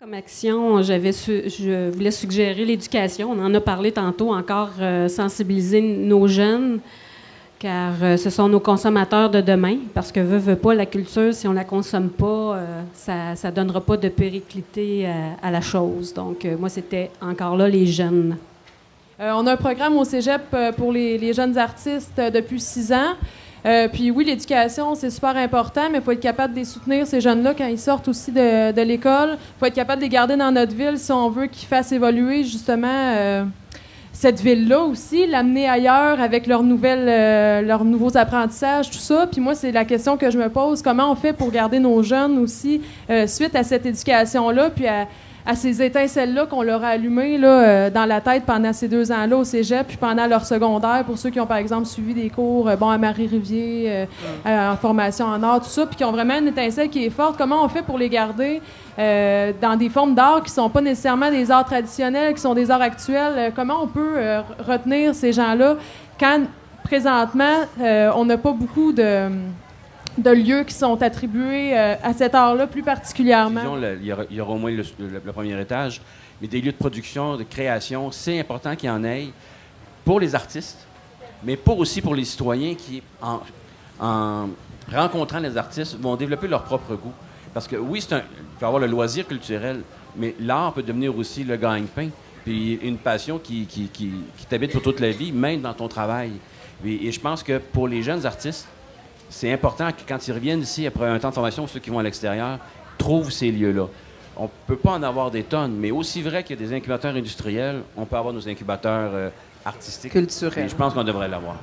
Comme action, je voulais suggérer l'éducation. On en a parlé tantôt, encore sensibiliser nos jeunes, car ce sont nos consommateurs de demain, parce que veut pas, la culture, si on la consomme pas, ça ne donnera pas de périclité à la chose. Donc, moi, c'était encore là les jeunes. On a un programme au cégep pour les jeunes artistes depuis 6 ans. Puis oui, l'éducation, c'est super important, mais il faut être capable de les soutenir, ces jeunes-là, quand ils sortent aussi de l'école. Il faut être capable de les garder dans notre ville si on veut qu'ils fassent évoluer, justement, cette ville-là aussi, l'amener ailleurs avec leurs nouveaux apprentissages, tout ça. Puis moi, c'est la question que je me pose. Comment on fait pour garder nos jeunes aussi suite à cette éducation-là, puis à ces étincelles-là qu'on leur a allumées là, dans la tête pendant ces 2 ans-là au cégep, puis pendant leur secondaire, pour ceux qui ont, par exemple, suivi des cours à Marie-Rivier, en formation en art, tout ça, puis qui ont vraiment une étincelle qui est forte. Comment on fait pour les garder dans des formes d'art qui ne sont pas nécessairement des arts traditionnels, qui sont des arts actuels? Comment on peut retenir ces gens-là quand, présentement, on n'a pas beaucoup de lieux qui sont attribués à cet art-là plus particulièrement? Il y aura au moins le premier étage, mais des lieux de production, de création, c'est important qu'il y en ait pour les artistes, mais aussi pour les citoyens qui, en rencontrant les artistes, vont développer leur propre goût. Parce que oui, il peut y avoir le loisir culturel, mais l'art peut devenir aussi le gagne-pain, puis une passion qui t'habite pour toute la vie, même dans ton travail. Et je pense que pour les jeunes artistes, c'est important que quand ils reviennent ici après un temps de formation, ceux qui vont à l'extérieur, trouvent ces lieux-là. On ne peut pas en avoir des tonnes, mais aussi vrai qu'il y a des incubateurs industriels, on peut avoir nos incubateurs artistiques. Culturels. Et je pense qu'on devrait l'avoir.